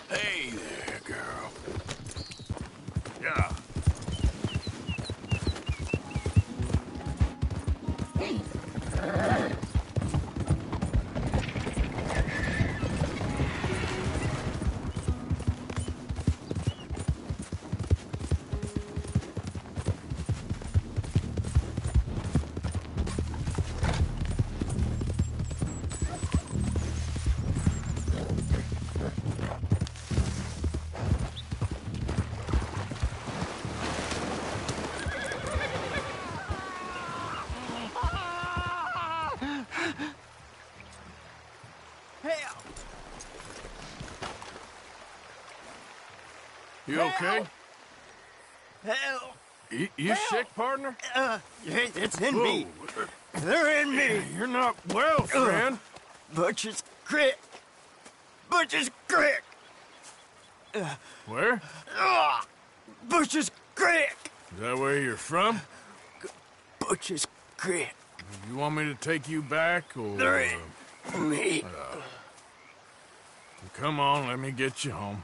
Hey there, girl. Yeah. You okay? Help! You sick, partner? It's in me. They're in me. You're not well, friend. Butcher's Creek. Butcher's Creek. Where? Butcher's Creek. Is that where you're from? Butcher's Creek. You want me to take you back, or... They're in me. Come on, let me get you home.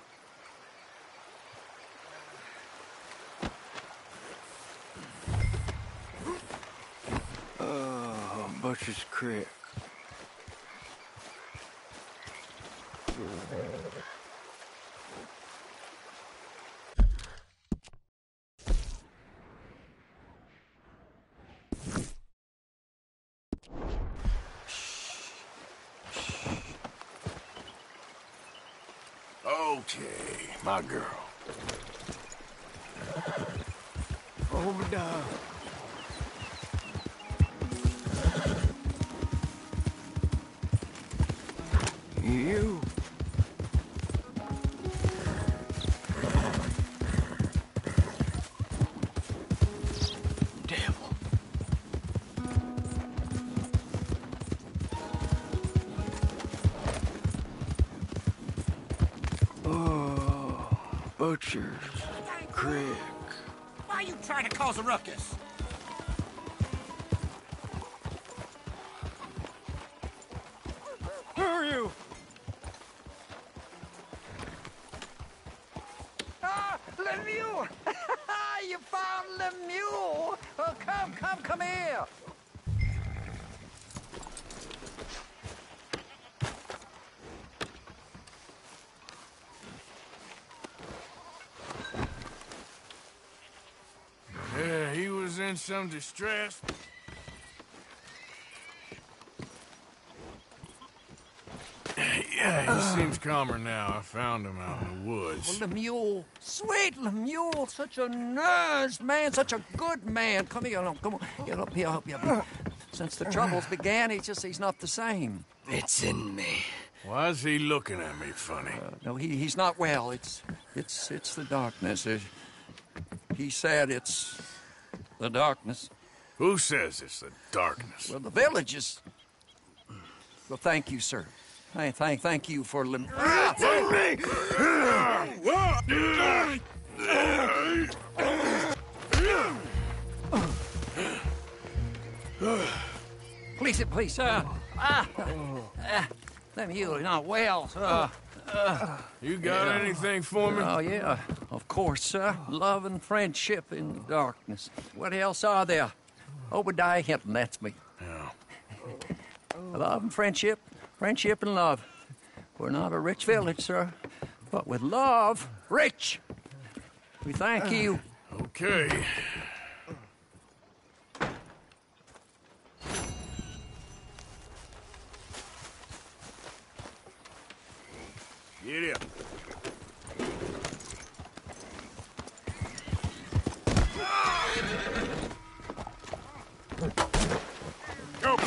Butcher's Creek. Okay, my girl. Hold up. You. Devil. Oh, Butcher's Creek. Why are you trying to cause a ruckus? Who are you? Lemieux! You found Lemieux! Oh, come here! Yeah, he was in some distress. Yeah, he seems calmer now. I found him out in the woods. Well, Lemieux, sweet Lemieux, such a nice man, such a good man. Come here, come on, get up here, help you. Since the troubles began, he's not the same. It's in me. Why is he looking at me funny? No, he's not well. It's the darkness. He said it's the darkness. Who says it's the darkness? Well, the village is... Well, thank you, sir. Thank you for Please, Lemieux, not well. You got anything for me? Oh, yeah, of course, sir. Love and friendship in the darkness. What else are there? Obadiah Hinton, that's me. Yeah. Love and friendship and love. We're not a rich village, sir, but with love, rich. We thank you. Okay. Get up. Go.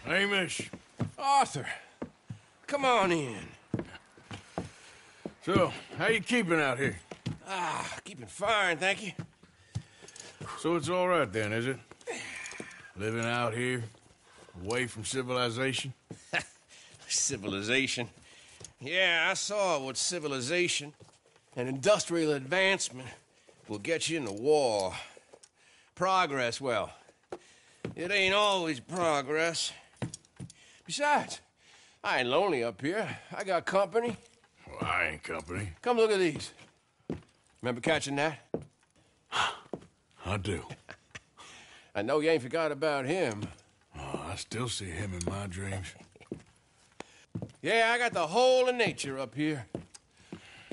moment. Hamish. Arthur, come on in. So, how you keeping out here? Keeping fine, thank you. So it's all right then, is it? Living out here, away from civilization? Civilization. Yeah, I saw what civilization and industrial advancement will get you in the war. Progress, well, it ain't always progress. Besides, I ain't lonely up here. I got company. Well, I ain't company. Come look at these. Remember catching that? I do. I know you ain't forgot about him. Oh, I still see him in my dreams. Yeah, I got the whole of nature up here.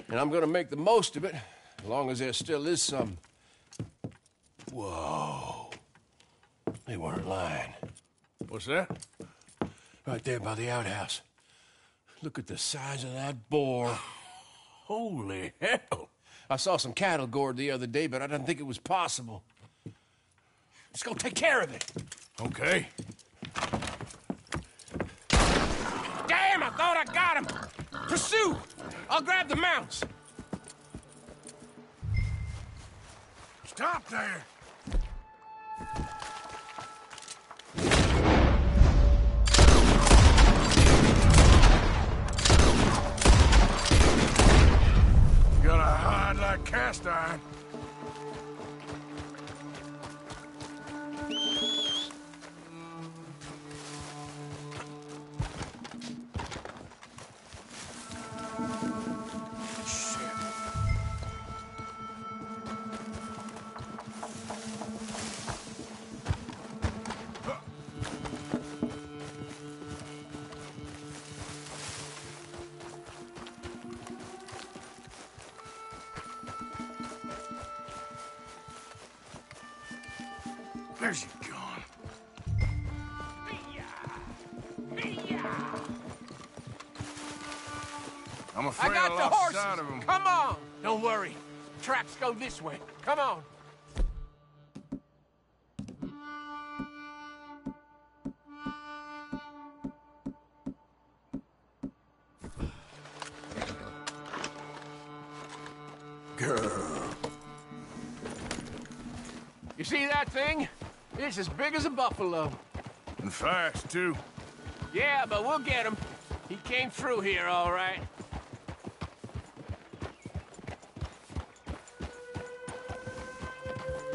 And I'm gonna make the most of it, as long as there still is some. Whoa. They weren't lying. What's that? Right there by the outhouse. Look at the size of that boar. Holy hell. I saw some cattle gored the other day, but I didn't think it was possible. Let's go take care of it. Okay. Damn, I thought I got him. Pursue. I'll grab the mounts. Stop there. You got a hide like cast iron. Where's he gone? I'm afraid I got the lost horses. sight of him. Come on. Don't worry. Tracks go this way. Come on. Girl. You see that thing? It's as big as a buffalo. And fast, too. Yeah, but we'll get him. He came through here, all right.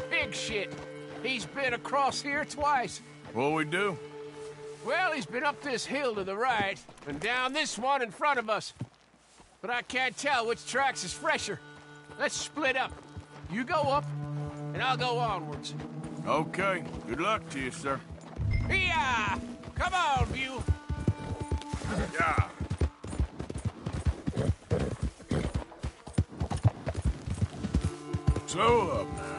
Big shit. He's been across here twice. What'll we do? Well, he's been up this hill to the right, and down this one in front of us. But I can't tell which tracks is fresher. Let's split up. You go up, and I'll go onwards. Okay. Good luck to you, sir. Yeah! Come on, Mule. Yeah. Slow up now.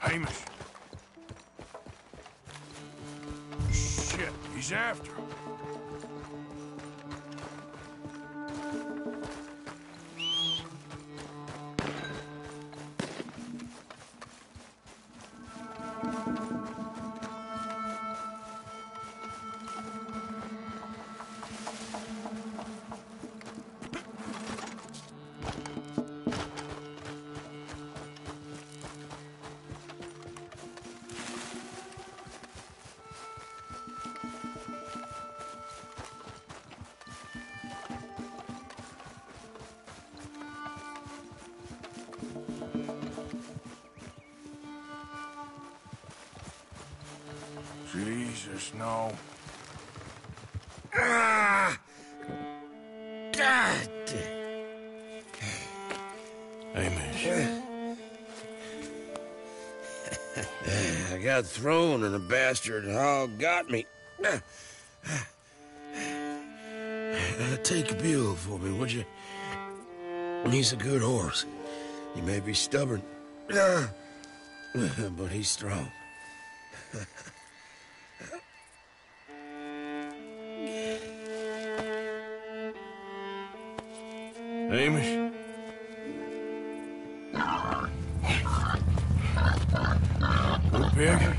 Hamish. Shit, he's after him. Jesus, no. Ah! God. Amish. I got thrown and the bastard hog got me. Take a Buell for me, would you? He's a good horse. He may be stubborn, but he's strong. Amish? Good pig?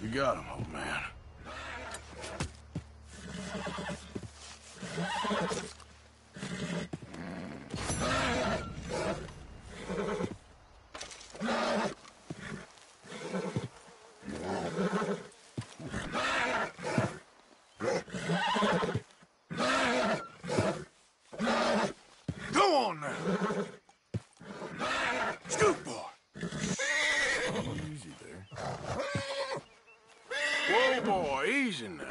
You got him, old man. Go on now. Scoot, boy. Easy there. Whoa, boy, easy now.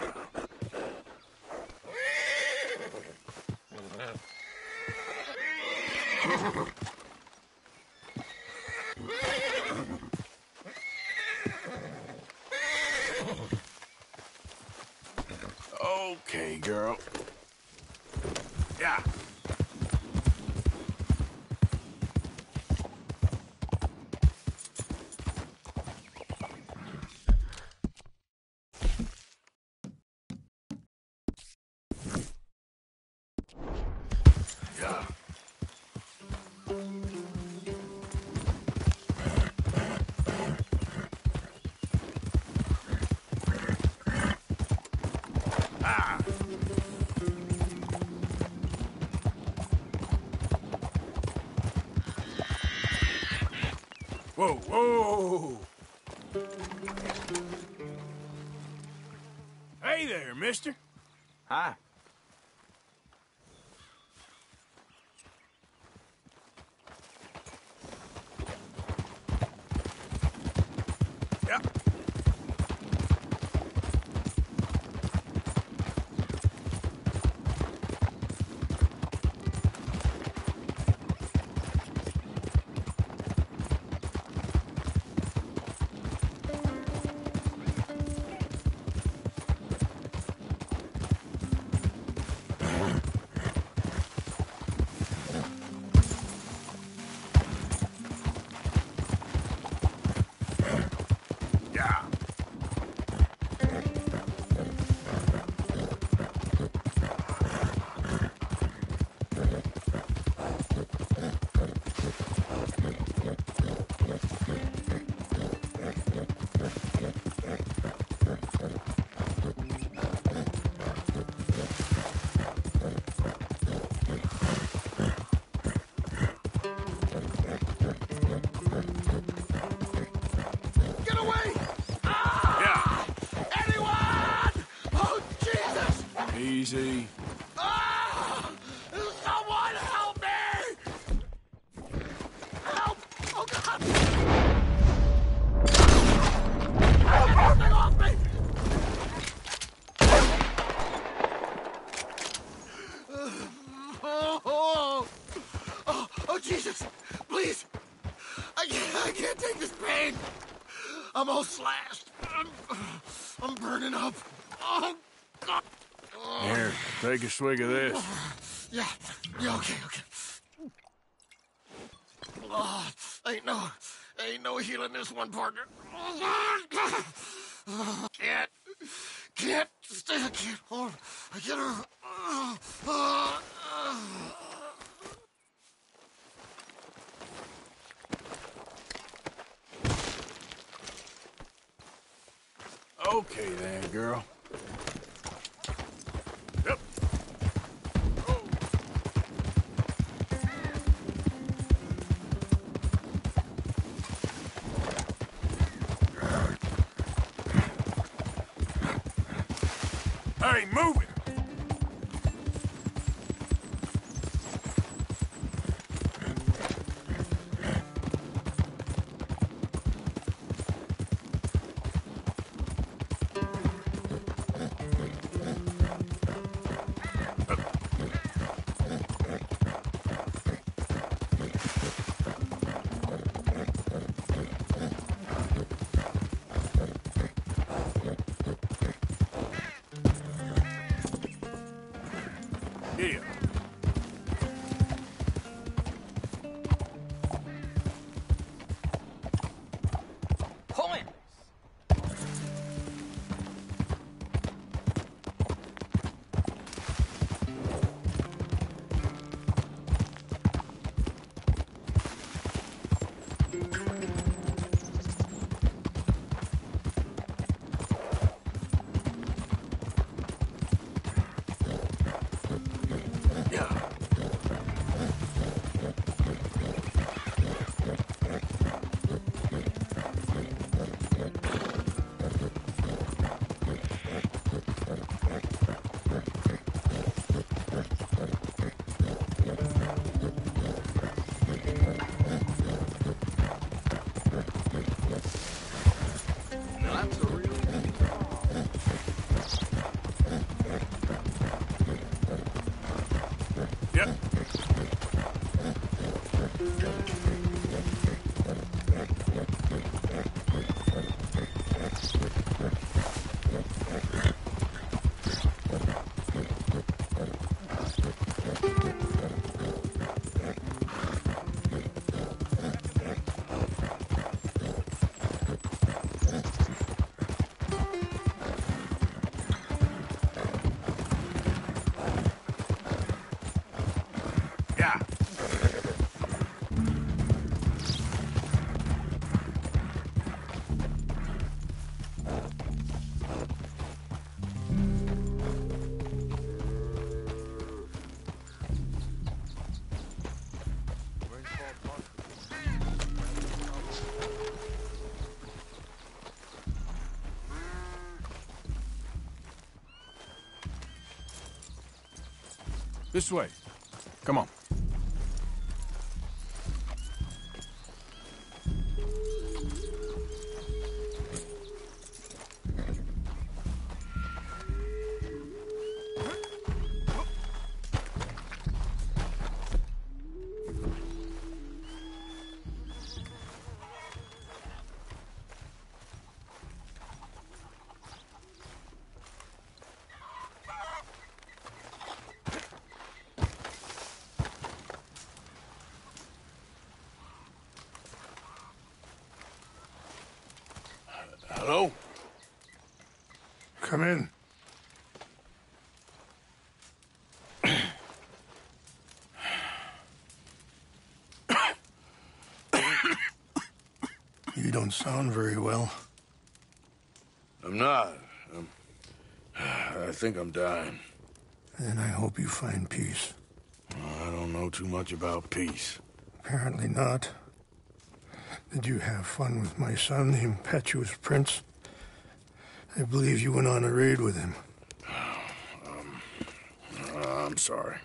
Okay, girl. Yeah. Yeah. Ah. Whoa, whoa! Hey there, mister. Hi. Yeah. Yeah. Get away! Yeah. Anyone! Oh, Jesus! Easy. Ah! Someone help me! Help! Oh, God! Get this thing off me! Oh, Jesus! Please! I can't take this pain! I'm all slashed. I'm burning up. Oh, God! Here, take a swig of this. Yeah, okay. Oh, ain't no healing this one, partner. Can't hold. I get her. Okay then, girl. Yep. Hey, move it! This way. Come on. Hello? Come in. You don't sound very well. I'm not. I think I'm dying. Then I hope you find peace. I don't know too much about peace. Apparently not. Did you have fun with my son, the impetuous prince? I believe you went on a raid with him. I'm sorry.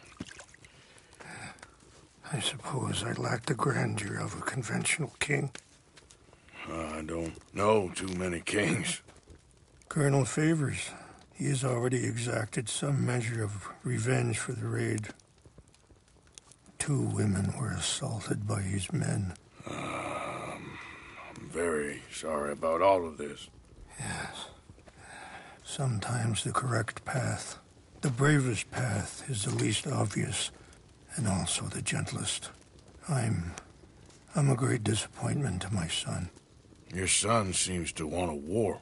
I suppose I lack the grandeur of a conventional king. I don't know too many kings. Colonel Favors, he has already exacted some measure of revenge for the raid. 2 women were assaulted by his men. I'm very sorry about all of this. Yes. Sometimes the correct path, the bravest path, is the least obvious, and also the gentlest. I'm a great disappointment to my son. Your son seems to want a war.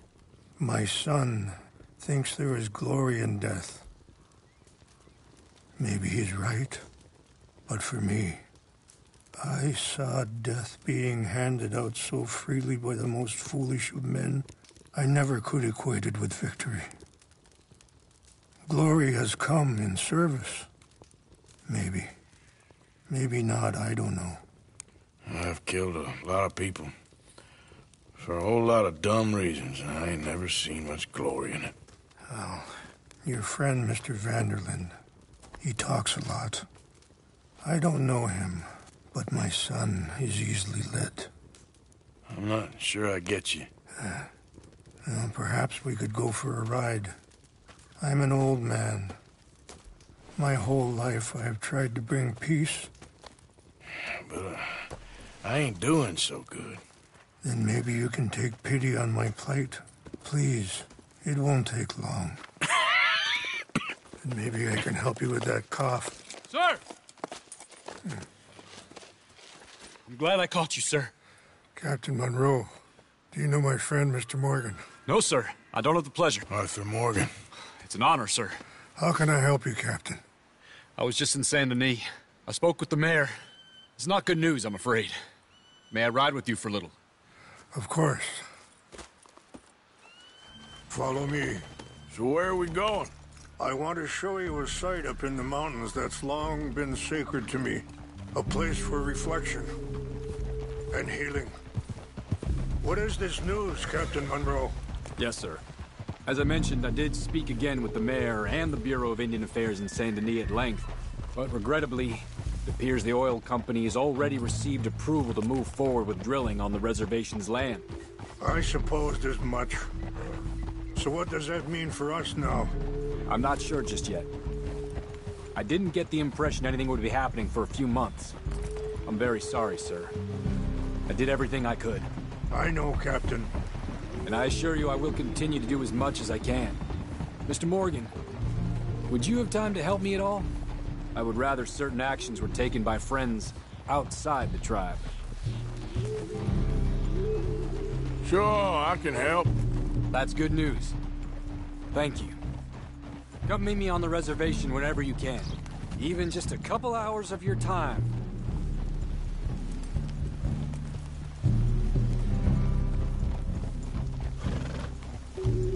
My son thinks there is glory in death. Maybe he's right, but for me, I saw death being handed out so freely by the most foolish of men, I never could equate it with victory. Glory has come in service. Maybe. Maybe not, I don't know. I've killed a lot of people. For a whole lot of dumb reasons, and I ain't never seen much glory in it. Well, your friend, Mr. Vanderlyn, he talks a lot. I don't know him, but my son is easily led. I'm not sure I get you. Well, perhaps we could go for a ride. I'm an old man. My whole life I have tried to bring peace. But I ain't doing so good. Then maybe you can take pity on my plight. Please, it won't take long. And maybe I can help you with that cough. Sir! I'm glad I caught you, sir. Captain Monroe, do you know my friend, Mr. Morgan? No, sir. I don't have the pleasure. Arthur Morgan. It's an honor, sir. How can I help you, Captain? I was just in Saint Denis. I spoke with the mayor. It's not good news, I'm afraid. May I ride with you for a little? Of course. Follow me. So where are we going? I want to show you a site up in the mountains that's long been sacred to me. A place for reflection and healing. What is this news, Captain Monroe? Yes, sir. As I mentioned, I did speak again with the mayor and the Bureau of Indian Affairs in Saint Denis at length, but regrettably, it appears the oil company has already received approval to move forward with drilling on the reservation's land. I supposed as much. So what does that mean for us now? I'm not sure just yet. I didn't get the impression anything would be happening for a few months. I'm very sorry, sir. I did everything I could. I know, Captain. And I assure you I will continue to do as much as I can. Mr. Morgan, would you have time to help me at all? I would rather certain actions were taken by friends outside the tribe. Sure, I can help. That's good news. Thank you. Come meet me on the reservation whenever you can. Even just a couple hours of your time.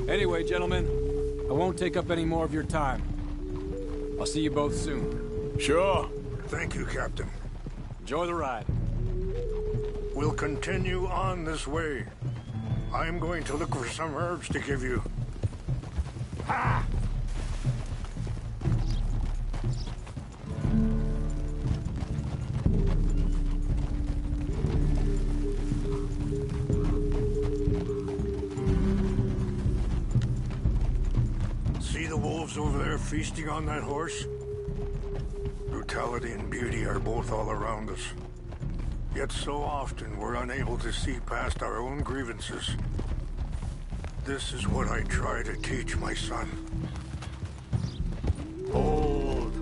Anyway, gentlemen, I won't take up any more of your time. I'll see you both soon. Sure. Thank you, Captain. Enjoy the ride. We'll continue on this way. I'm going to look for some herbs to give you. Ah! yourselves over there feasting on that horse? Brutality and beauty are both all around us. Yet so often we're unable to see past our own grievances. This is what I try to teach my son. Hold.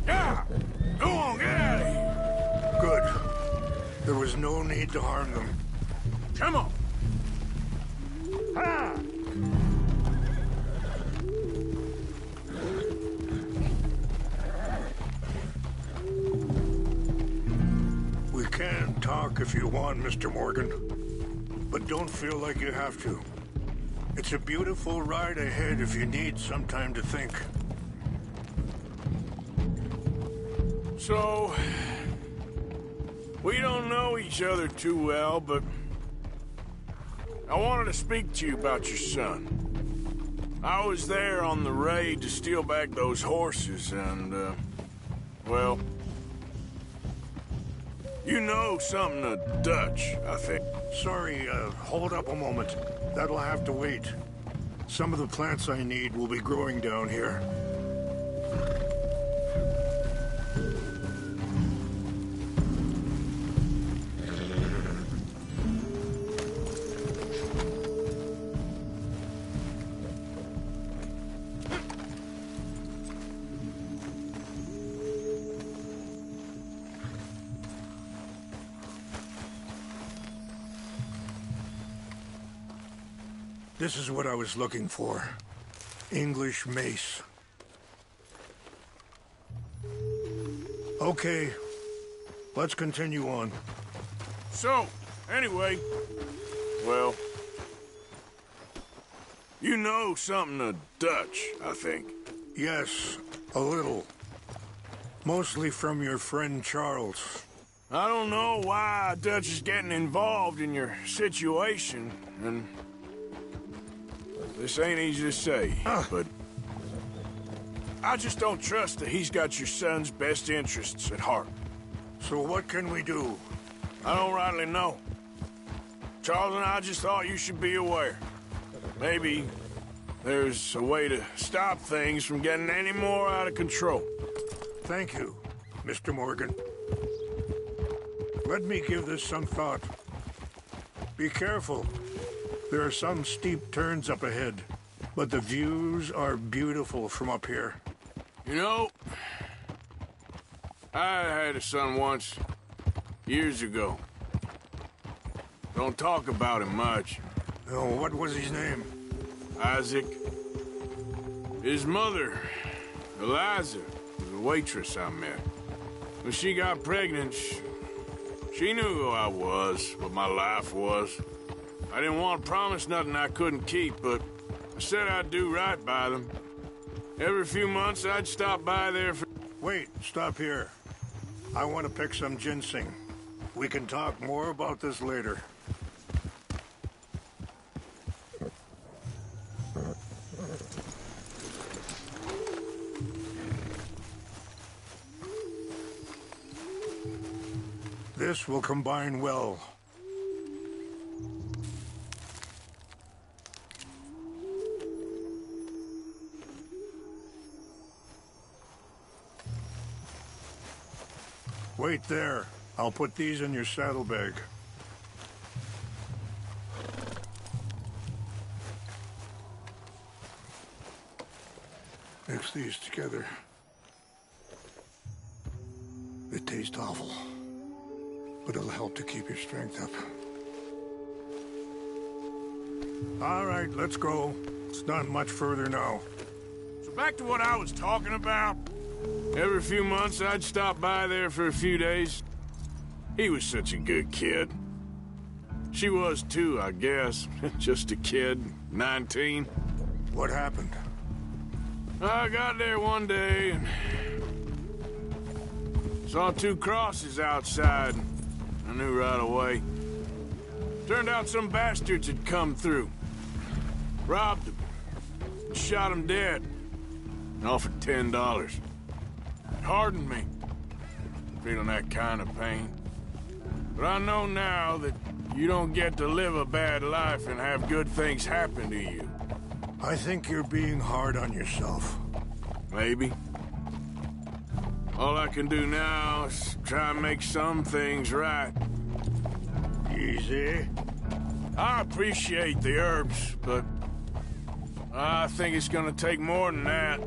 Yeah! Go on, get out of here! Good. There was no need to harm them. Come on! Ha! We can talk if you want, Mr. Morgan. But don't feel like you have to. It's a beautiful ride ahead if you need some time to think. So, we don't know each other too well, but I wanted to speak to you about your son. I was there on the raid to steal back those horses, and, well, you know something of Dutch, I think. Sorry, hold up a moment. That'll have to wait. Some of the plants I need will be growing down here. This is what I was looking for. English mace. Okay, let's continue on. So, anyway, well, you know something of Dutch, I think. Yes, a little. Mostly from your friend Charles. I don't know why Dutch is getting involved in your situation, and this ain't easy to say, but I just don't trust that he's got your son's best interests at heart. So what can we do? I don't rightly know. Charles and I just thought you should be aware. Maybe there's a way to stop things from getting any more out of control. Thank you, Mr. Morgan. Let me give this some thought. Be careful. There are some steep turns up ahead, but the views are beautiful from up here. You know, I had a son once, years ago. Don't talk about him much. Oh, what was his name? Isaac. His mother, Eliza, was a waitress I met. When she got pregnant, she knew who I was, what my life was. I didn't want to promise nothing I couldn't keep, but I said I'd do right by them. Every few months, I'd stop by there for... Wait, stop here. I want to pick some ginseng. We can talk more about this later. This will combine well. Wait there. I'll put these in your saddlebag. Mix these together. They taste awful, but it'll help to keep your strength up. All right, let's go. It's not much further now. So back to what I was talking about. Every few months, I'd stop by there for a few days. He was such a good kid. She was too, I guess. Just a kid, 19. What happened? I got there one day and saw two crosses outside. I knew right away. Turned out some bastards had come through. Robbed him. Shot him dead. And offered $10. It hardened me. Feeling that kind of pain. But I know now that you don't get to live a bad life and have good things happen to you. I think you're being hard on yourself. Maybe. All I can do now is try and make some things right. Easy. I appreciate the herbs, but I think it's gonna take more than that.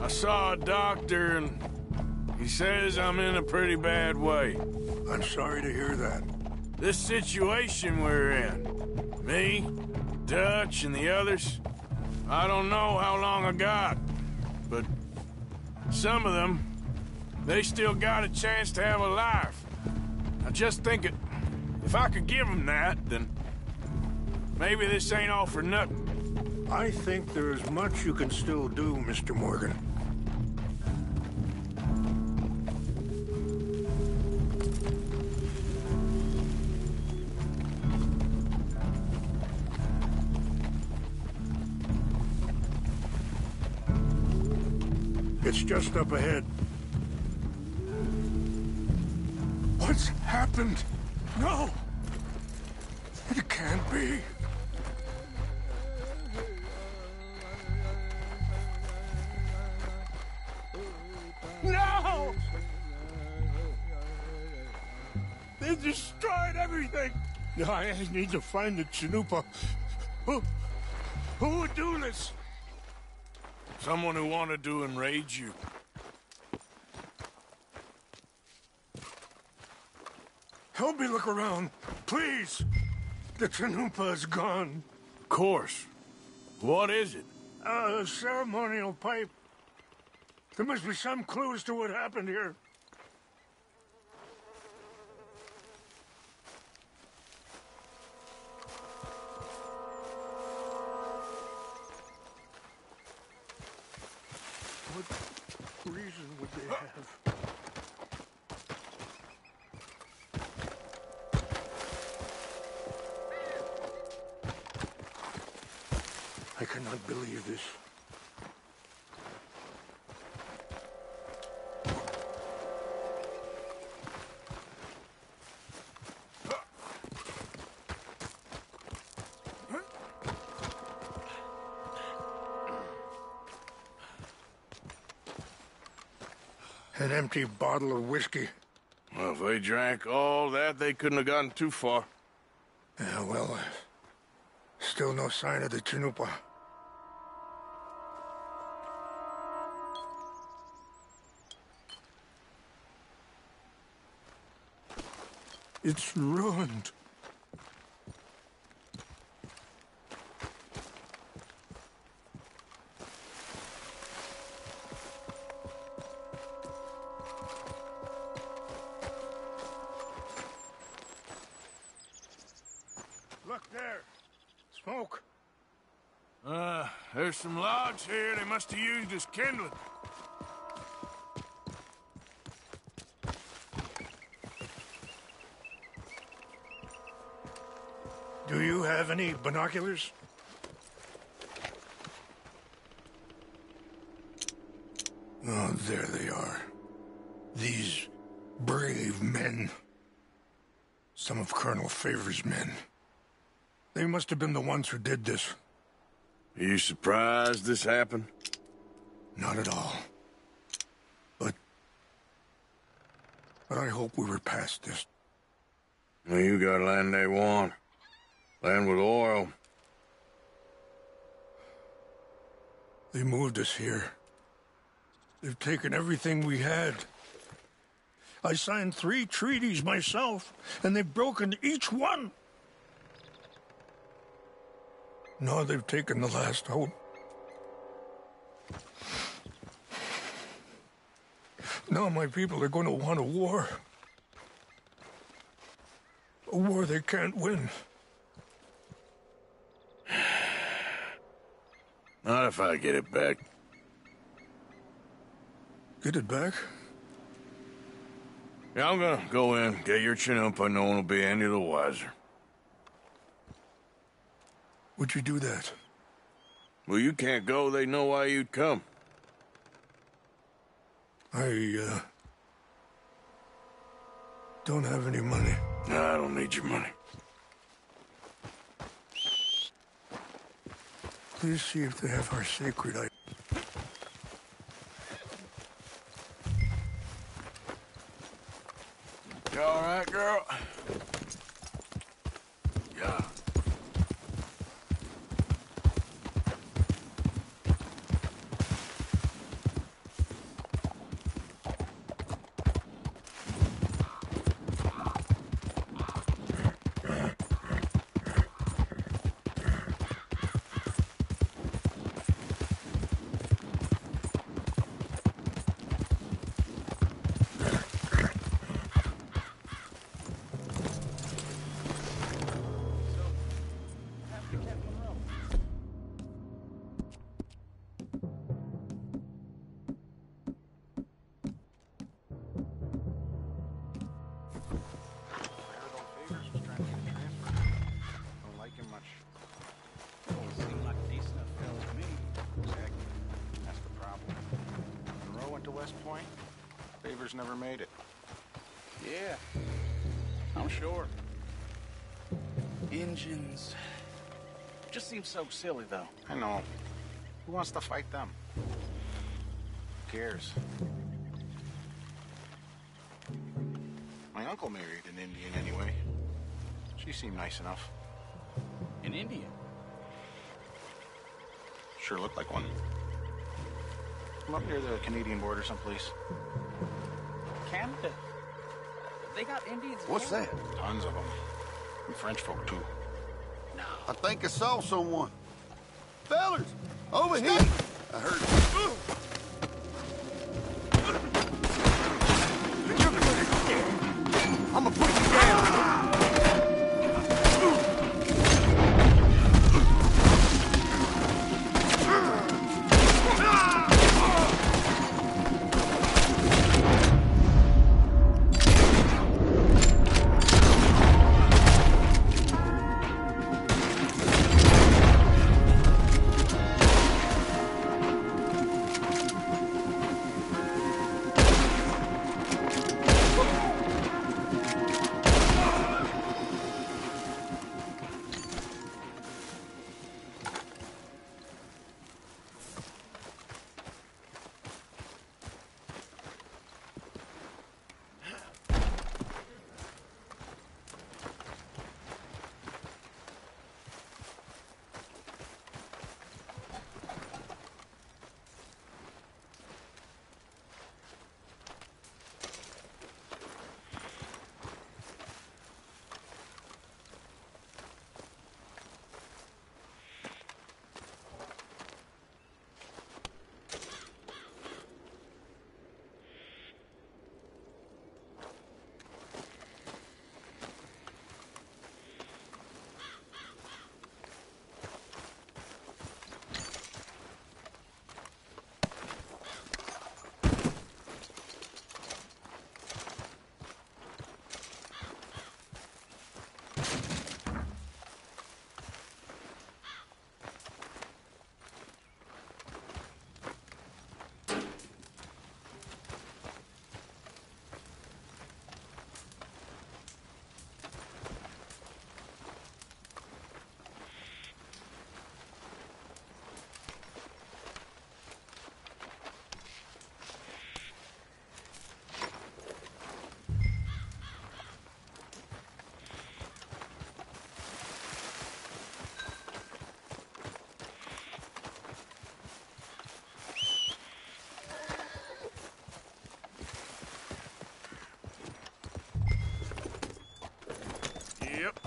I saw a doctor and he says I'm in a pretty bad way. I'm sorry to hear that. This situation we're in, me, Dutch, and the others, I don't know how long I got, but some of them, they still got a chance to have a life. I just think if I could give them that, then maybe this ain't all for nothing. I think there's much you can still do, Mr. Morgan. It's just up ahead. What's happened? No! It can't be. No! They destroyed everything! I need to find the Chanupa. Who would do this? Someone who wanted to enrage you. Help me look around, please. The Chanupa is gone. Of course. What is it? A ceremonial pipe. There must be some clue as to what happened here. What reason would they have? I cannot believe this. An empty bottle of whiskey. Well, if they drank all that, they couldn't have gotten too far. Yeah, well, still no sign of the Chanupa. It's ruined. Look there. Smoke. There's some logs here they must have used as kindling. Do you have any binoculars? Oh, there they are. These brave men. Some of Colonel Favor's men. They must have been the ones who did this. Are you surprised this happened? Not at all. But I hope we were past this. Well, you got land they want. Land with oil. They moved us here. They've taken everything we had. I signed 3 treaties myself, and they've broken each one. Now they've taken the last hope. Now my people are going to want a war. A war they can't win. Not if I get it back. Get it back? Yeah, I'm gonna go in, get your Chanupa, no one will be any the wiser. Would you do that? Well, you can't go, they know why you'd come. I, don't have any money. No, I don't need your money. Please see if they have our sacred items. You all right, girl? Yeah. Never made it. Yeah, I'm sure. Engines. Just seems so silly, though. I know. Who wants to fight them? Who cares? My uncle married an Indian anyway. She seemed nice enough. An Indian? Sure looked like one. I'm up near the Canadian border someplace. Canada? They got Indians in What's Canada? that? Tons of them. And French folk, too. I think I saw someone. Fellers, over here. I heard. I'm gonna put you down. Yep.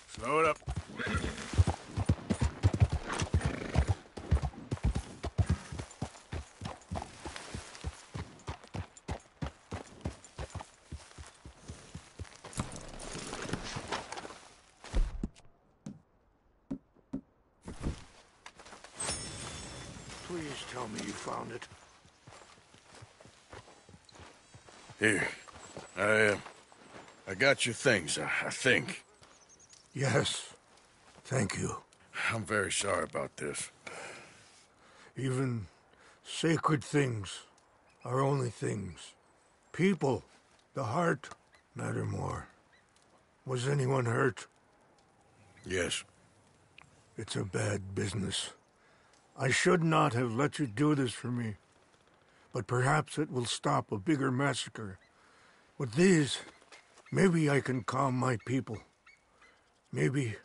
Slow it up. Please tell me you found it. Here. I got your things, I think. Yes. Thank you. I'm very sorry about this. Even sacred things are only things. People, the heart, matter more. Was anyone hurt? Yes. It's a bad business. I should not have let you do this for me. But perhaps it will stop a bigger massacre. With these, maybe I can calm my people. Maybe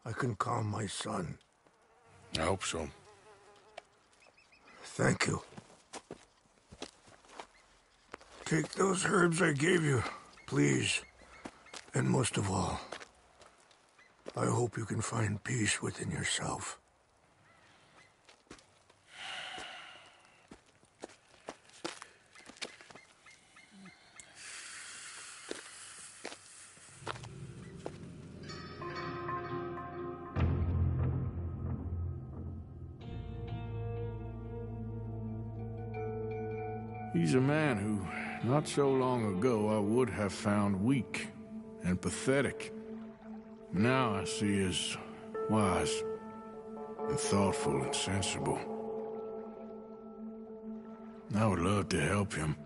I can calm my son. I hope so. Thank you. Take those herbs I gave you, please. And most of all, I hope you can find peace within yourself. He's a man who, not so long ago, I would have found weak and pathetic. Now I see as wise and thoughtful and sensible. I would love to help him,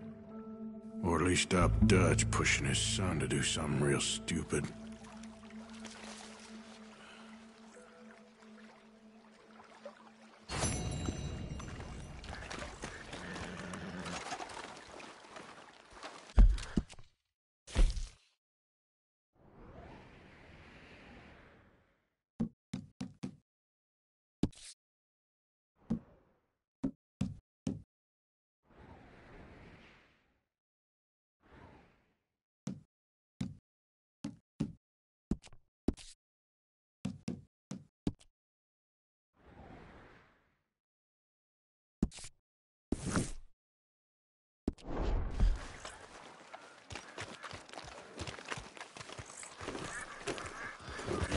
or at least stop Dutch pushing his son to do something real stupid.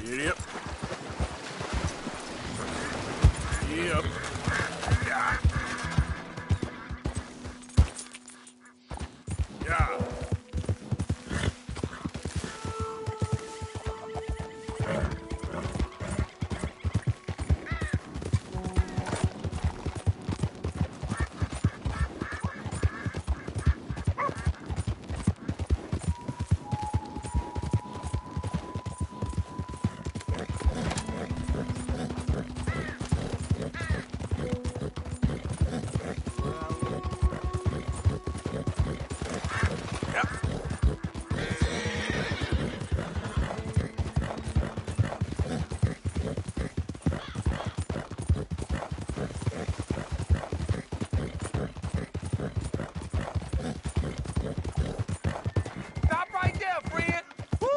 Yep. Yep. Yeah. Yeah. Stop right there, friend. Woo!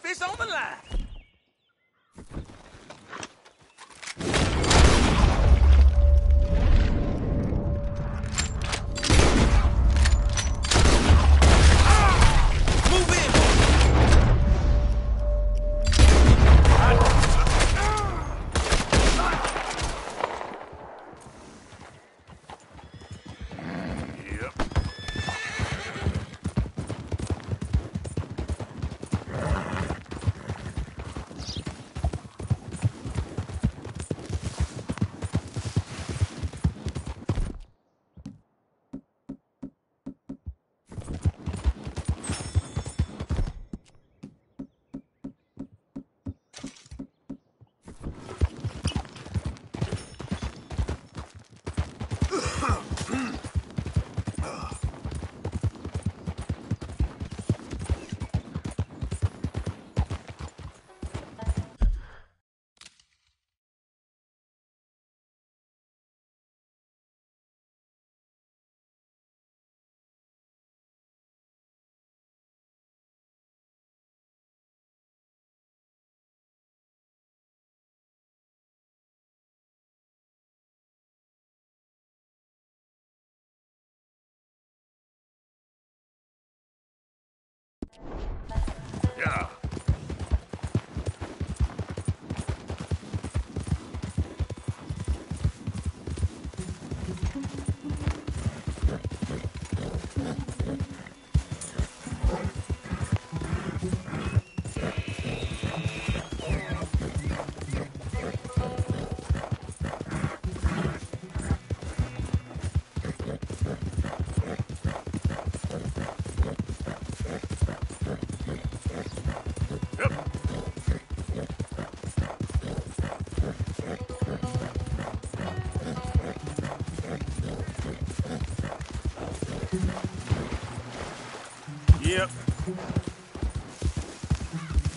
Fish on the line. Move in. Yep. Yeah.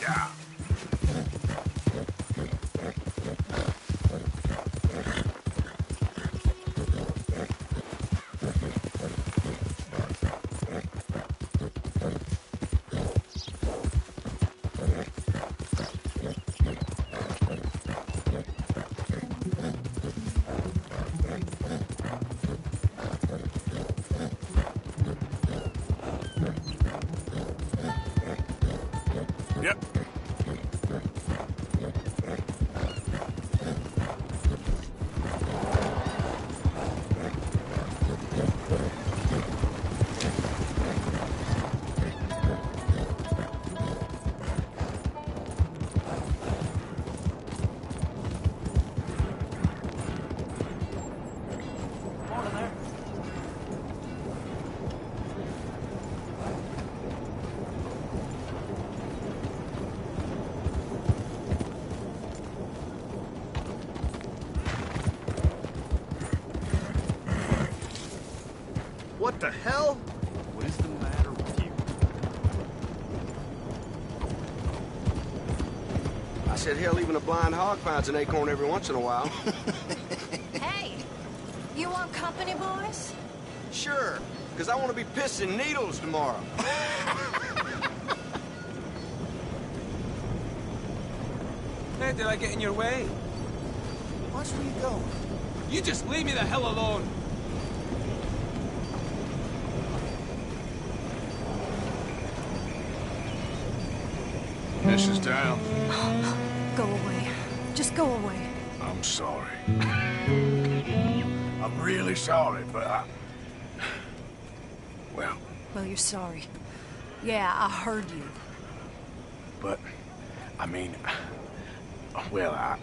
Yeah. Yep. What the hell? What is the matter with you? I said, hell, even a blind hog finds an acorn every once in a while. Hey, you want company, boys? Sure, because I want to be pissing needles tomorrow. Hey, did I get in your way? Watch where you go. You just leave me the hell alone. Mrs. Down, Go away. Just go away. I'm sorry. I'm really sorry, but well, Well, you're sorry. Yeah, I heard you. but, I mean, well,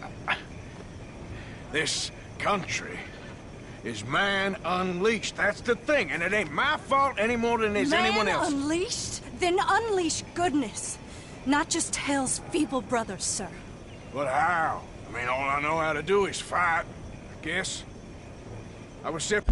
this country is man unleashed. That's the thing, and it ain't my fault any more than it's anyone else's. Man unleashed? Then unleash goodness. Not just hell's feeble brothers, sir. But how? I mean, all I know how to do is fight, I guess. I was sip.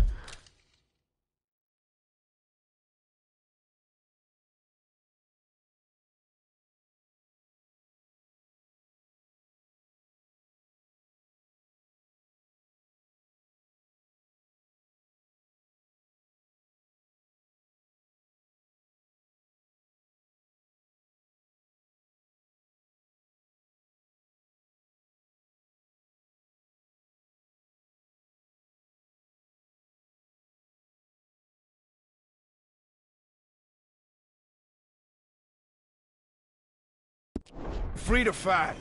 Free to fight.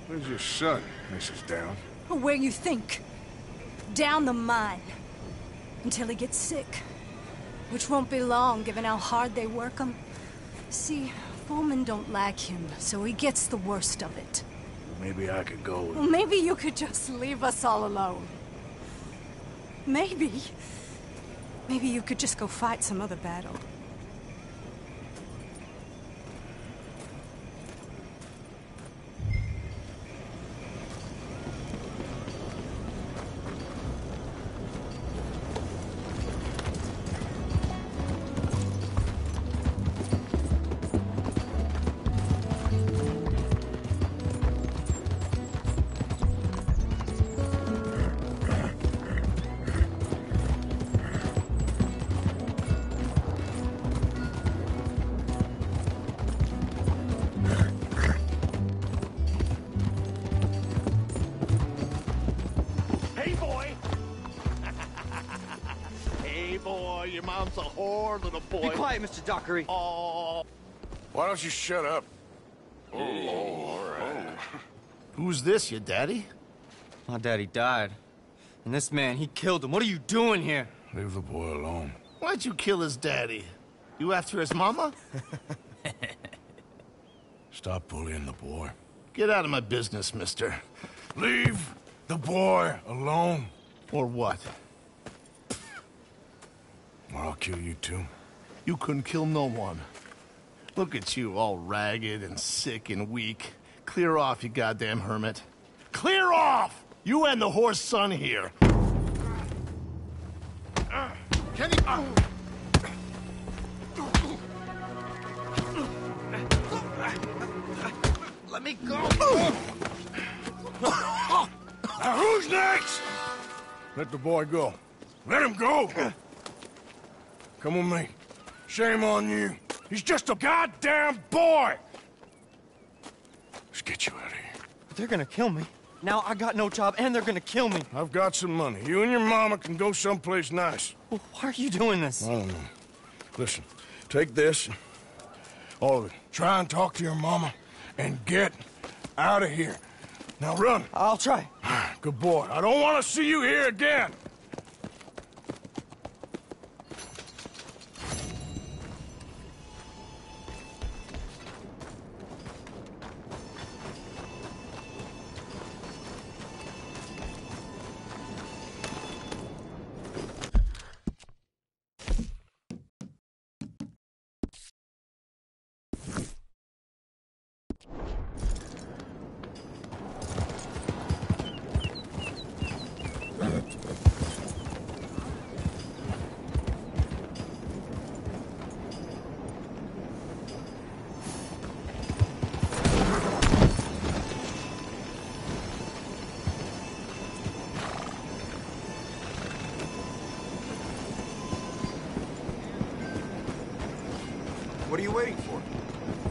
Where's your son, Mrs. Down? Where you think? Down the mine. Until he gets sick. Which won't be long, given how hard they work him. See, foremen don't like him, so he gets the worst of it. Maybe I could go with... Well, maybe you could just leave us all alone. Maybe. Maybe you could just go fight some other battle. Your mom's a whore, little boy. Be quiet, Mr. Dockery. Oh. Why don't you shut up? Oh, all right. Who's this, your daddy? My daddy died. And this man, he killed him. What are you doing here? Leave the boy alone. Why'd you kill his daddy? You after his mama? Stop bullying the boy. Get out of my business, mister. Leave the boy alone. Or what? Or I'll kill you too. You couldn't kill no one. Look at you, all ragged and sick and weak. Clear off, you goddamn hermit. Clear off! You and the horse son here. Kenny! me go! Now who's next? Let the boy go. Let him go! Come with me. Shame on you. He's just a goddamn boy! Let's get you out of here. They're gonna kill me. Now I got no job and they're gonna kill me. I've got some money. You and your mama can go someplace nice. Well, why are you doing this? I don't know. Listen, take this. All of it. Try and talk to your mama and get out of here. Now run. I'll try. Good boy. I don't want to see you here again. What are you waiting for?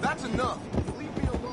That's enough. Leave me alone.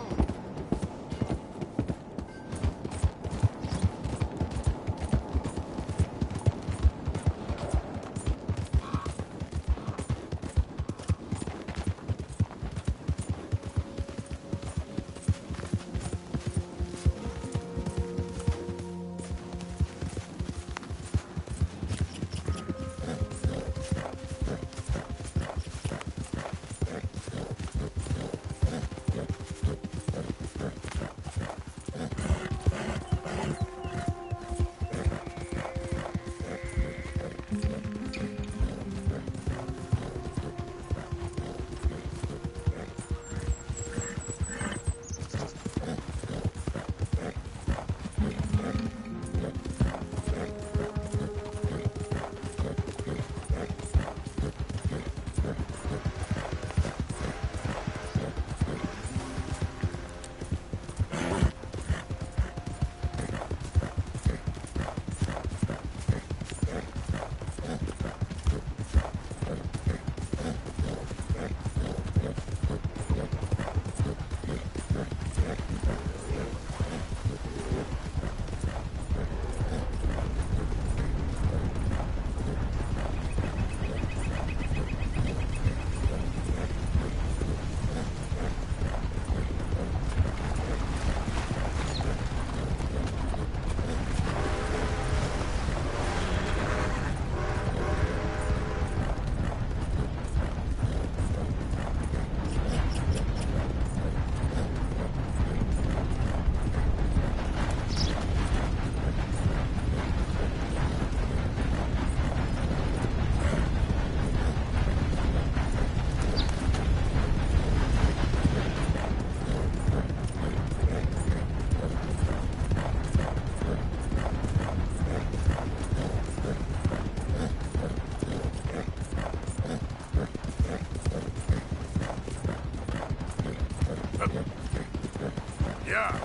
Yeah.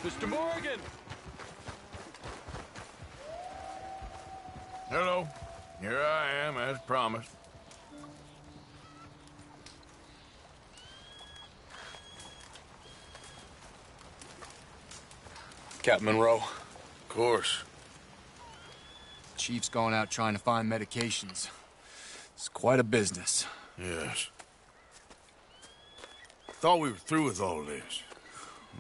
Mr. Morgan! Hello. Here I am, as promised. Captain Monroe. Of course. Chief's going out trying to find medications. It's quite a business. Yes. Thought we were through with all this.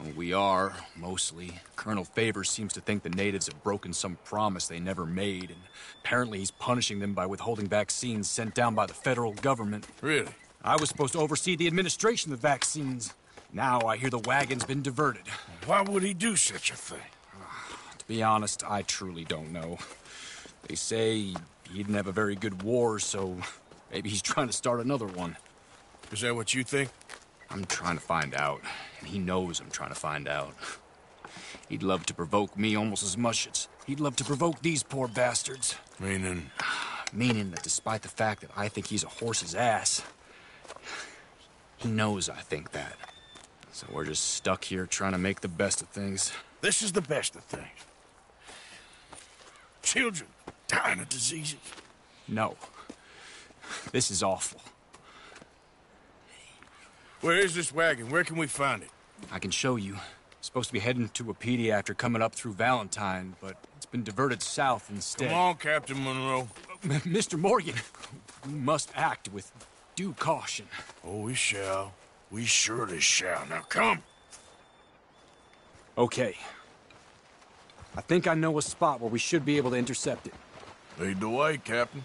Well, we are, mostly. Colonel Favors seems to think the natives have broken some promise they never made, and apparently he's punishing them by withholding vaccines sent down by the federal government. Really? I was supposed to oversee the administration of the vaccines. Now I hear the wagon's been diverted. Why would he do such a thing? To be honest, I truly don't know. They say he didn't have a very good war, so maybe he's trying to start another one. Is that what you think? I'm trying to find out, and he knows I'm trying to find out. He'd love to provoke me almost as much as he'd love to provoke these poor bastards. Meaning? Meaning that despite the fact that I think he's a horse's ass, he knows I think that. So we're just stuck here trying to make the best of things. This is the best of things. Children dying of diseases. No. This is awful. Where is this wagon? Where can we find it? I can show you. Supposed to be heading to Wapiti after coming up through Valentine, but it's been diverted south instead. Come on, Captain Monroe. Mr. Morgan, we must act with due caution. Oh, we shall. We surely shall. Now, come. Okay. I think I know a spot where we should be able to intercept it. Lead the way, Captain.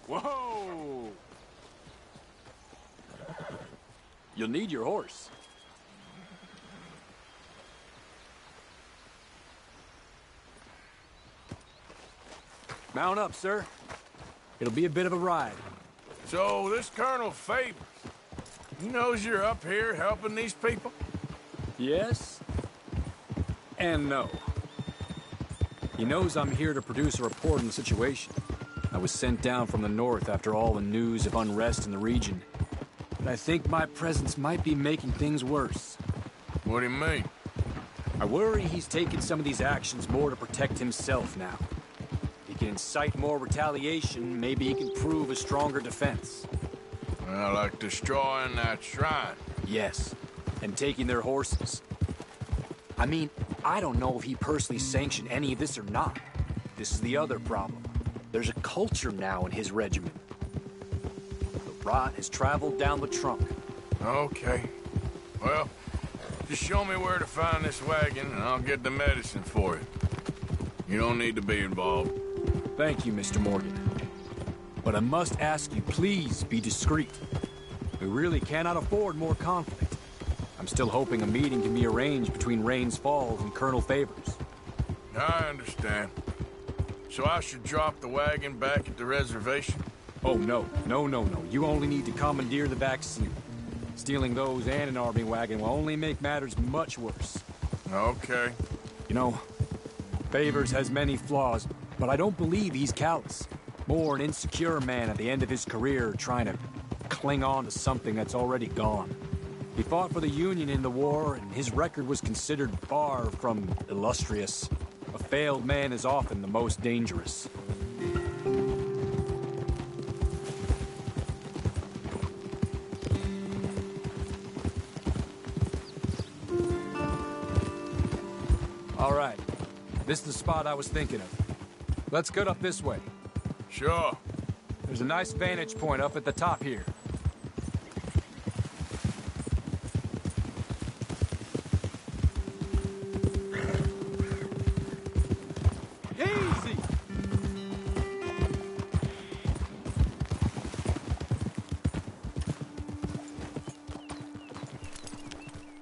Whoa! You'll need your horse. Mount up, sir. It'll be a bit of a ride. So, this Colonel Favors, he knows you're up here helping these people? Yes. And no. He knows I'm here to produce a report on the situation. I was sent down from the north after all the news of unrest in the region. But I think my presence might be making things worse. What do you mean? I worry he's taking some of these actions more to protect himself now. He can incite more retaliation, maybe he can prove a stronger defense. Well, like destroying that shrine. Yes, and taking their horses. I mean, I don't know if he personally sanctioned any of this or not. This is the other problem. There's a culture now in his regiment. The rot has traveled down the trunk. Okay. Well, just show me where to find this wagon, and I'll get the medicine for it. You don't need to be involved. Thank you, Mr. Morgan. But I must ask you, please be discreet. We really cannot afford more conflict. I'm still hoping a meeting can be arranged between Rains Falls and Colonel Favors. I understand. So I should drop the wagon back at the reservation? Oh, no. No. You only need to commandeer the vaccine. Stealing those and an army wagon will only make matters much worse. Okay. You know, Favors has many flaws, but I don't believe he's callous. More an insecure man at the end of his career trying to cling on to something that's already gone. He fought for the Union in the war, and his record was considered far from illustrious. A failed man is often the most dangerous. All right. This is the spot I was thinking of. Let's get up this way. Sure. There's a nice vantage point up at the top here. Easy!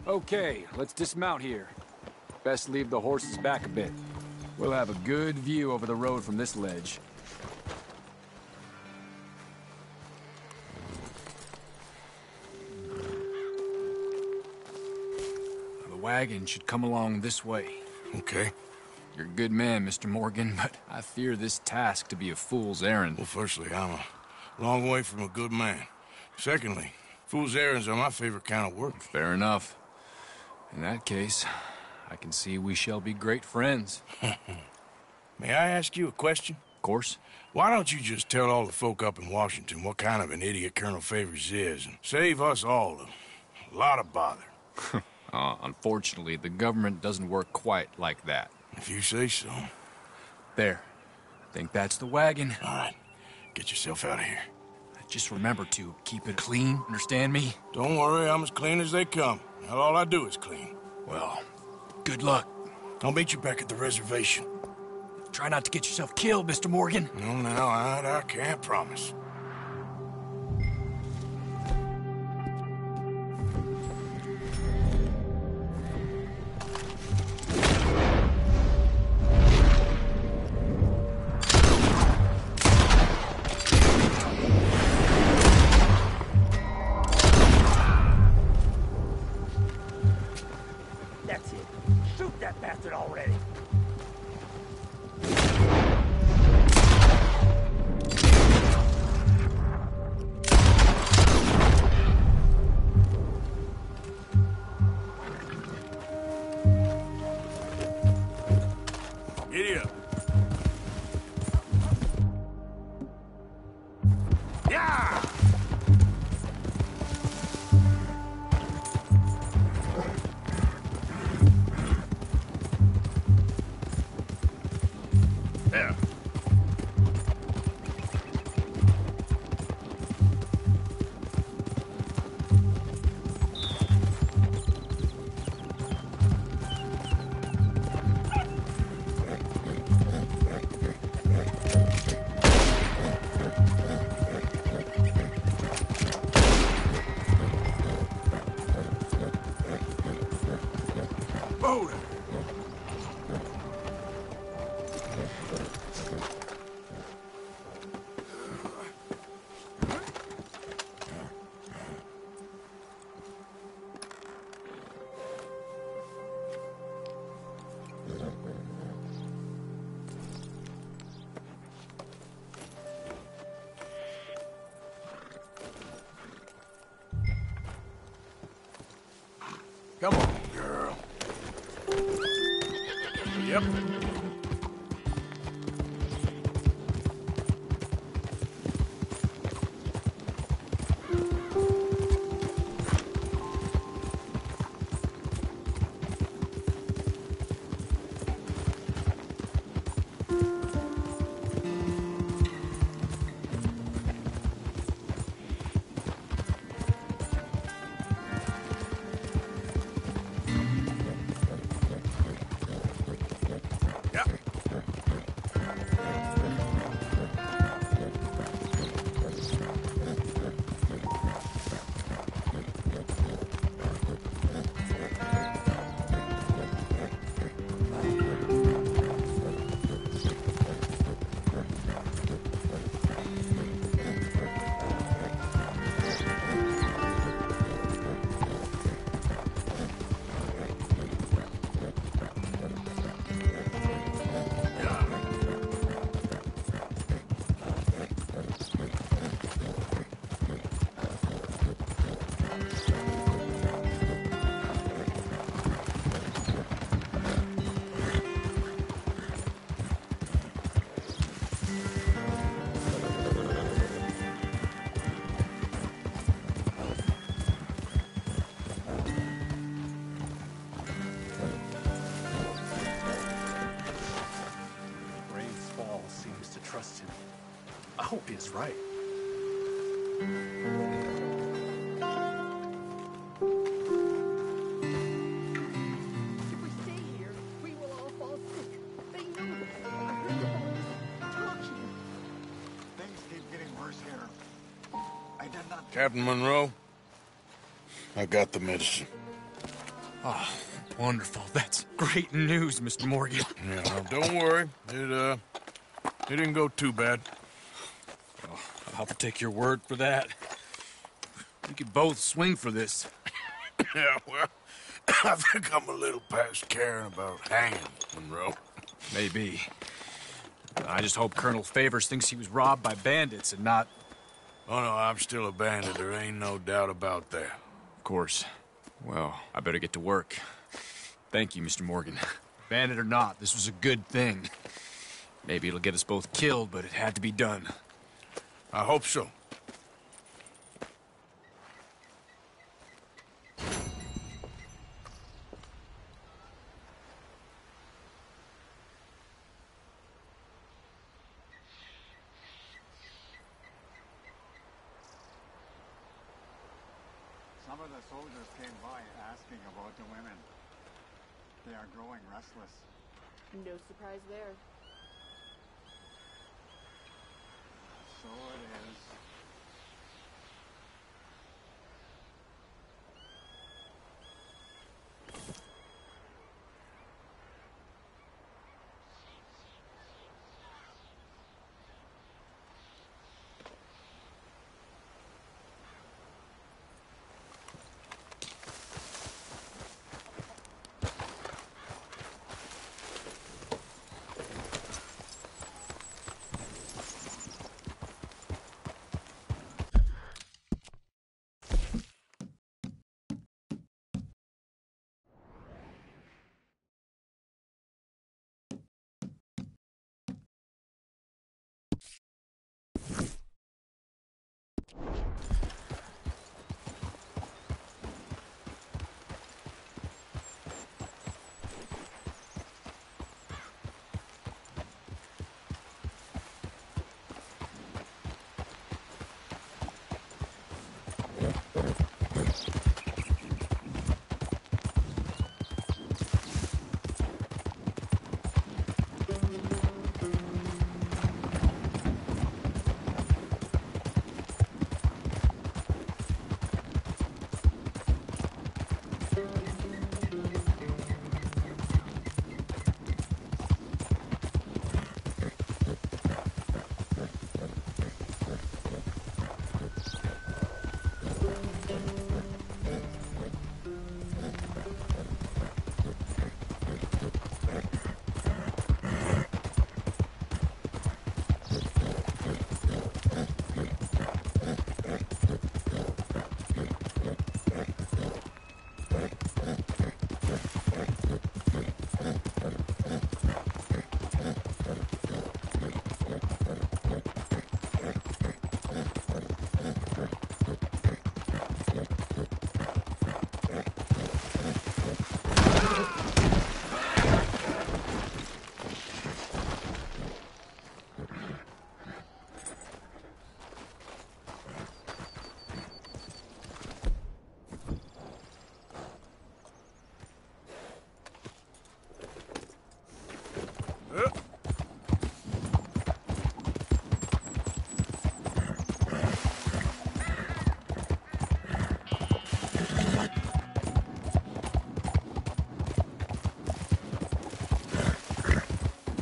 Okay, let's dismount here. Best leave the horses back a bit. We'll have a good view over the road from this ledge. The wagon should come along this way. Okay. You're a good man, Mr. Morgan, but I fear this task to be a fool's errand. Well, firstly, I'm a long way from a good man. Secondly, fool's errands are my favorite kind of work. Fair enough. In that case, I can see we shall be great friends. May I ask you a question? Of course. Why don't you just tell all the folk up in Washington what kind of an idiot Colonel Favors is, and save us all a lot of bother? Unfortunately, the government doesn't work quite like that. If you say so. There. I think that's the wagon. All right. Get yourself out of here. Just remember to keep it clean, understand me? Don't worry, I'm as clean as they come. Now all I do is clean. Well, good luck. I'll meet you back at the reservation. Try not to get yourself killed, Mr. Morgan. No, now, I can't promise. That's it. Shoot that bastard already. Giddy up. Yeah! There. Boulder. Come on, girl. Yep. I hope he's right. If we stay here, we will all fall sick. They know this. I heard the boys talking. Things keep getting worse here. I did not... Captain Monroe, I got the medicine. Oh, wonderful. That's great news, Mr. Morgan. Yeah, well, don't worry. It didn't go too bad. Oh, I'll take your word for that. We could both swing for this. Yeah, well, I think I'm a little past caring about hanging, Monroe. Maybe. I just hope Colonel Favors thinks he was robbed by bandits and not... Oh, no, I'm still a bandit. There ain't no doubt about that. Of course. Well, I better get to work. Thank you, Mr. Morgan. Bandit or not, this was a good thing. Maybe it'll get us both killed, but it had to be done. I hope so. Some of the soldiers came by asking about the women. They are growing restless. No surprise there. So it is.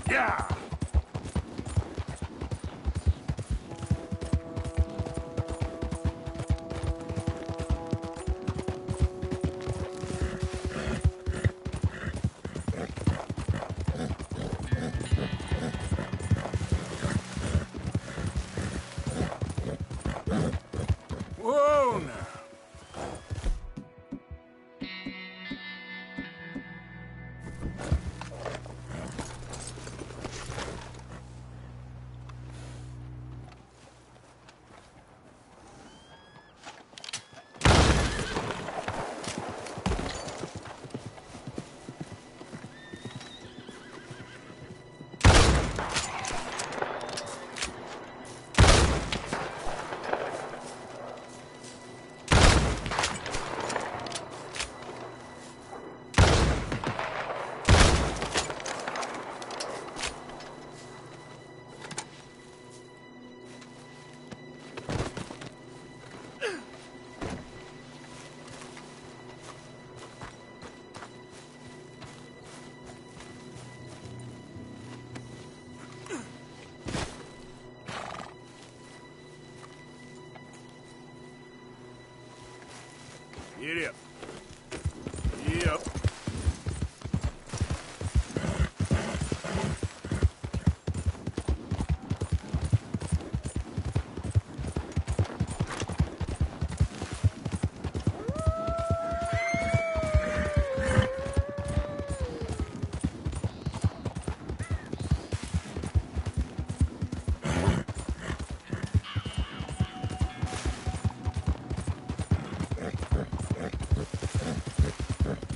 Yeah! Whoa, now. Get up. Get up.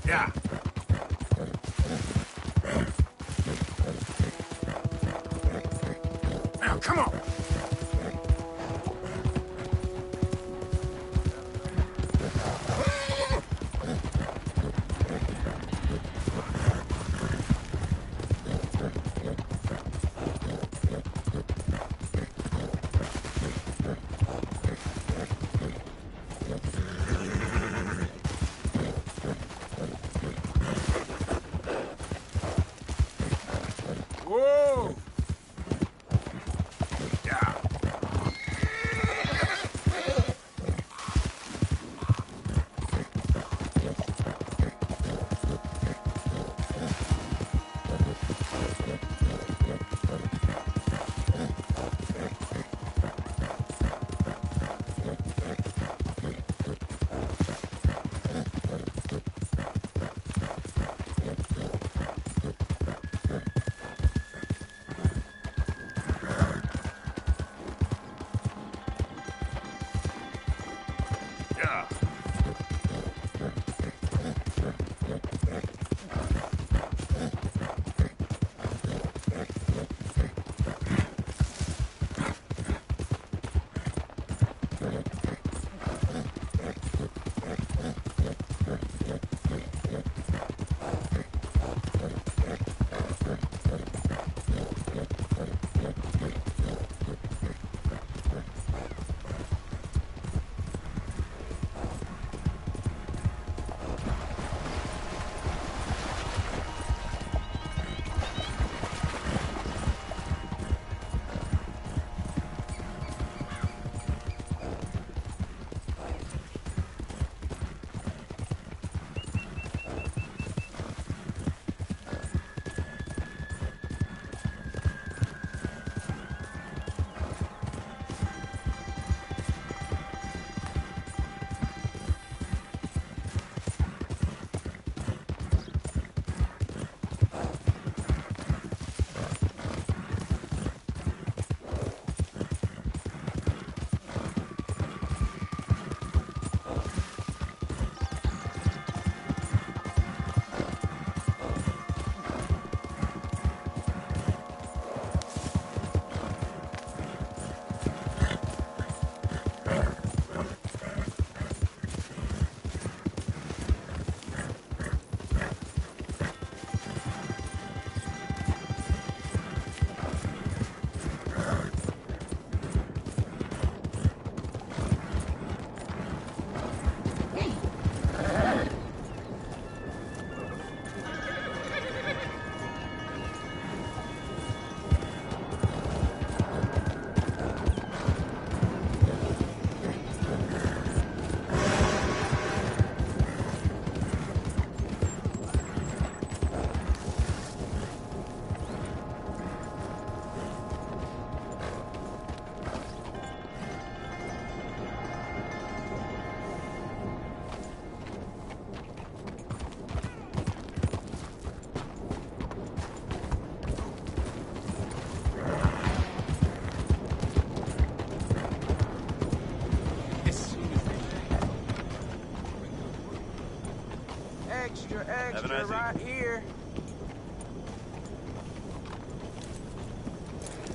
Yeah. Now, come on. Whoa! Yeah. Yeah. Extra, right here.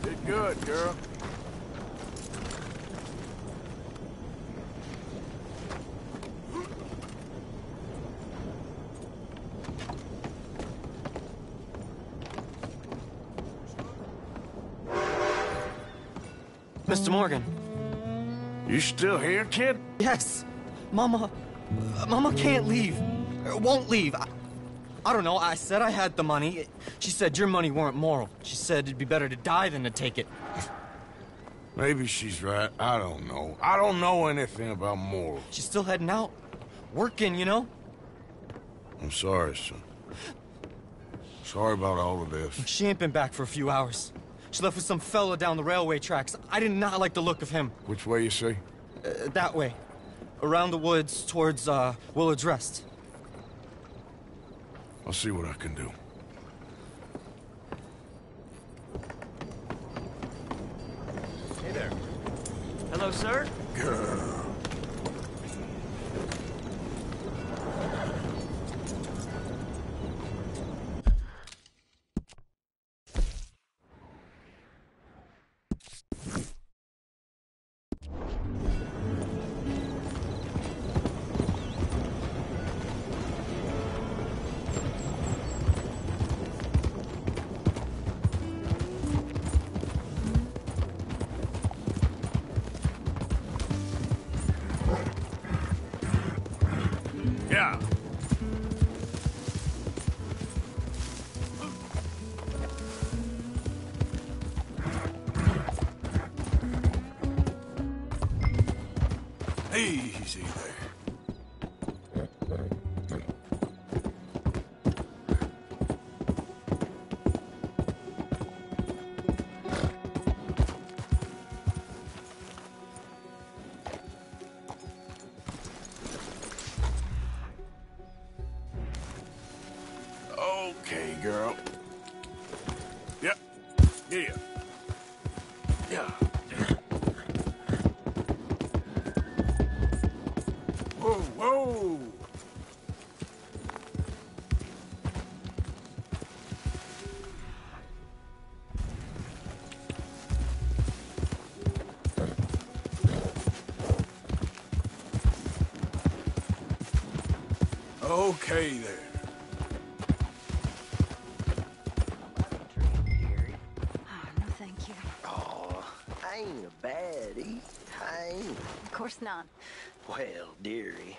Did good, girl. Mr. Morgan. You still here, kid? Yes. Mama can't leave. Won't leave. I don't know. I said I had the money. She said your money weren't moral. She said it'd be better to die than to take it. Maybe she's right. I don't know. I don't know anything about morals. She's still heading out. Working, you know? I'm sorry, son. Sorry about all of this. She ain't been back for a few hours. She left with some fella down the railway tracks. I did not like the look of him. Which way, you say? That way. Around the woods towards, Willard's Rest. I'll see what I can do. Hey there. Hello, sir? Girl. Okay, girl. Yep. Yeah. Yeah. Whoa, whoa! Okay there. No, thank you. Oh, I ain't a baddie. I ain't. Of course not. Well, dearie,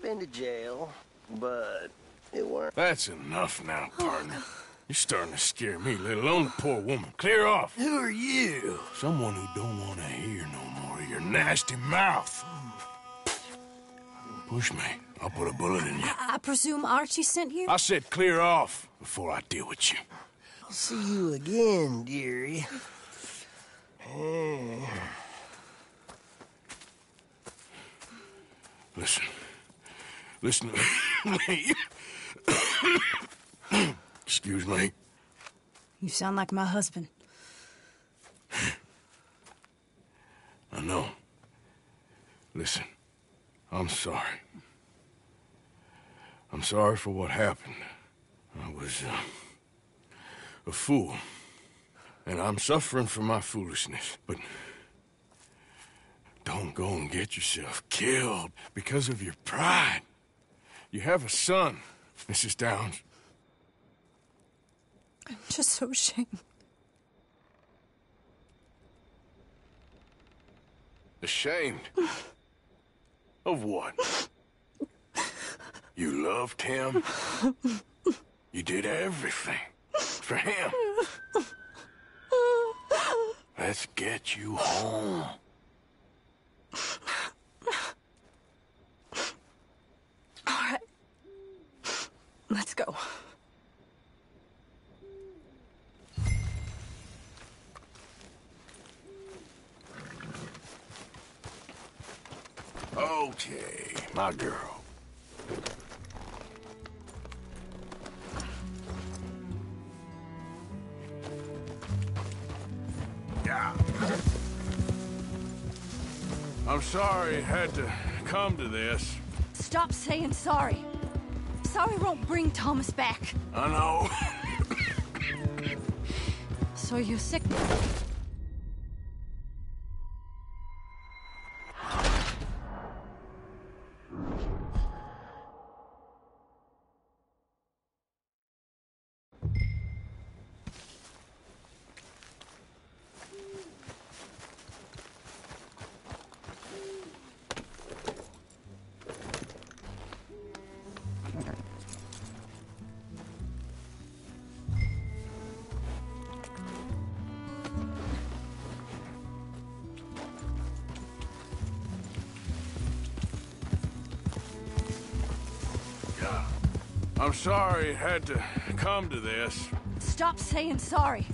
been to jail, but it weren't. That's enough now, partner. You're starting to scare me, let alone the poor woman. Clear off. Who are you? Someone who don't want to hear no more of your nasty mouth. Push me. I'll put a bullet in you. I presume Archie sent you? I said clear off before I deal with you. I'll see you again, dearie. Listen. Listen to me. Excuse me. You sound like my husband. I know. Listen, I'm sorry. I'm sorry for what happened. I was a fool. And I'm suffering for my foolishness. But don't go and get yourself killed because of your pride. You have a son, Mrs. Downs. I'm just so ashamed. Ashamed? Of what? You loved him? You did everything for him. Let's get you home. All right. Let's go. Okay, my girl. Yeah. I'm sorry it had to come to this. Stop saying sorry. Sorry won't bring Thomas back. I know. So you're sick now? I'm sorry it had to come to this. Stop saying sorry.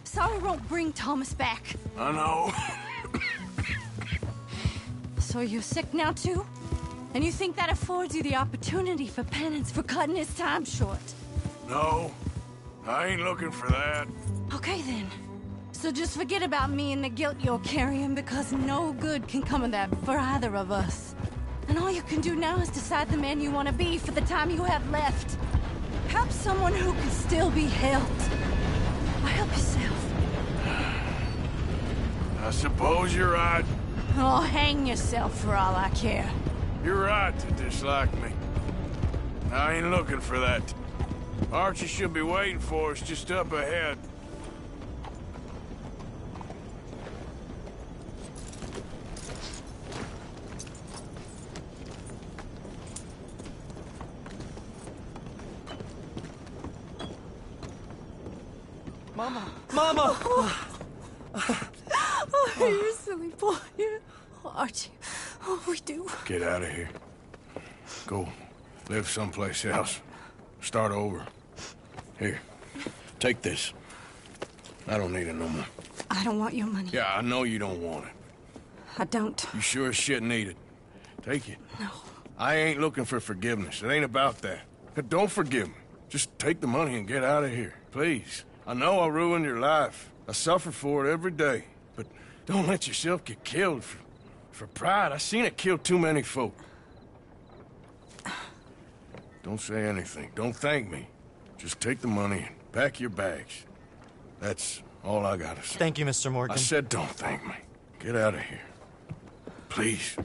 Sorry won't bring Thomas back. I know. So you're sick now, too? And you think that affords you the opportunity for penance for cutting his time short? No, I ain't looking for that. Okay, then. So just forget about me and the guilt you're carrying, because no good can come of that for either of us. And all you can do now is decide the man you want to be for the time you have left. Help someone who can still be helped. Or help yourself. I suppose you're right. Oh, hang yourself for all I care. You're right to dislike me. I ain't looking for that. Archie should be waiting for us just up ahead. Mama! Mama! Oh, you silly boy. Oh, Archie. Oh, we do. Get out of here. Go live someplace else. Start over. Here, take this. I don't need it no more. I don't want your money. Yeah, I know you don't want it. I don't. You sure as shit need it. Take it. No. I ain't looking for forgiveness. It ain't about that. But don't forgive me. Just take the money and get out of here, please. I know I ruined your life. I suffer for it every day. But don't let yourself get killed for pride. I seen it kill too many folk. Don't say anything. Don't thank me. Just take the money and pack your bags. That's all I gotta say. Thank you, Mr. Morgan. I said don't thank me. Get out of here. Please.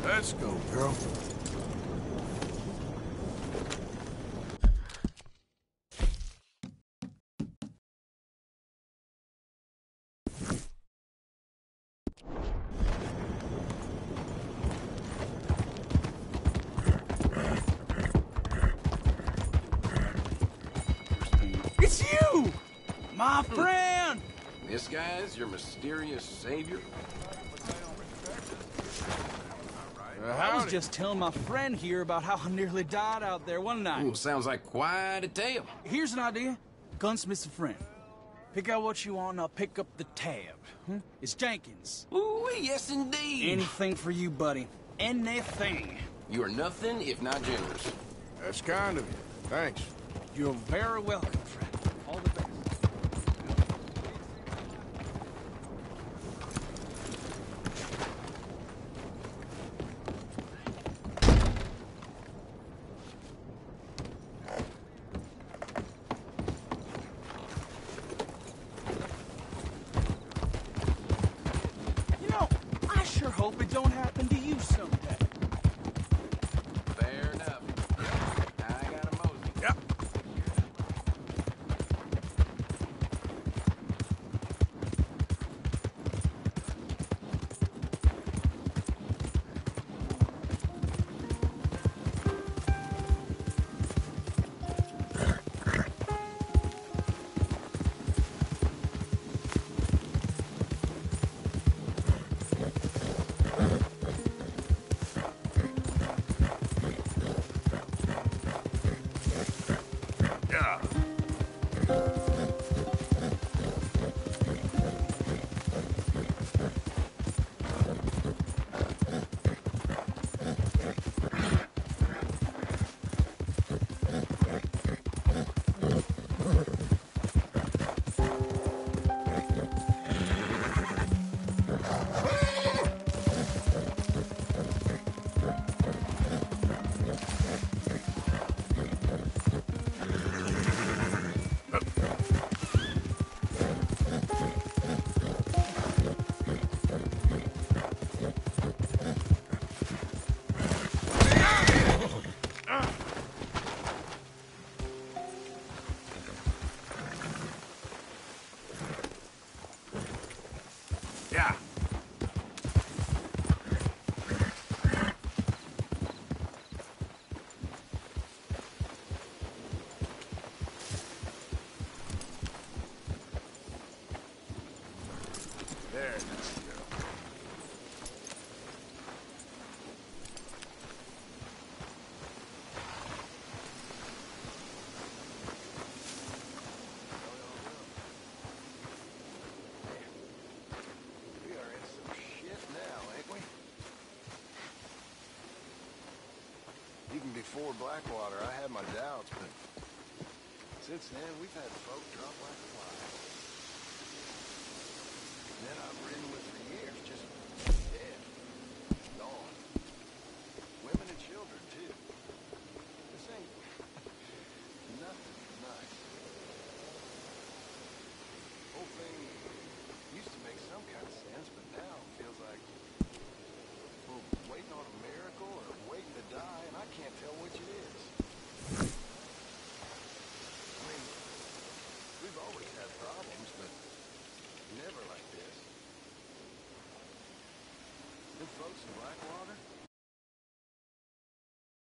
Let's go, girl. It's you! My friend! This guy's your mysterious savior? I was just telling my friend here about how I nearly died out there one night. Ooh, sounds like quite a tale. Here's an idea. Gunsmith's a friend. Pick out what you want and I'll pick up the tab. It's Jenkins. Ooh, yes indeed. Anything for you, buddy. Anything. You are nothing if not generous. That's kind of you. Thanks. You're very welcome, friend. All the best. You know, I sure hope it don't happen to you someday. Fair enough. I got a mosey. Yep. Yeah. There. We are in some shit now, ain't we? Even before Blackwater, I had my doubts, but since then, we've had folk drop like flies. Men I've ridden with for years just dead, gone. Women and children, too. This ain't nothing nice. Whole thing used to make some kind of sense, but now it feels like we're waiting on a miracle or waiting to die, and I can't tell which it is. I mean, we've always had problems, but never like this. Them folks in Blackwater,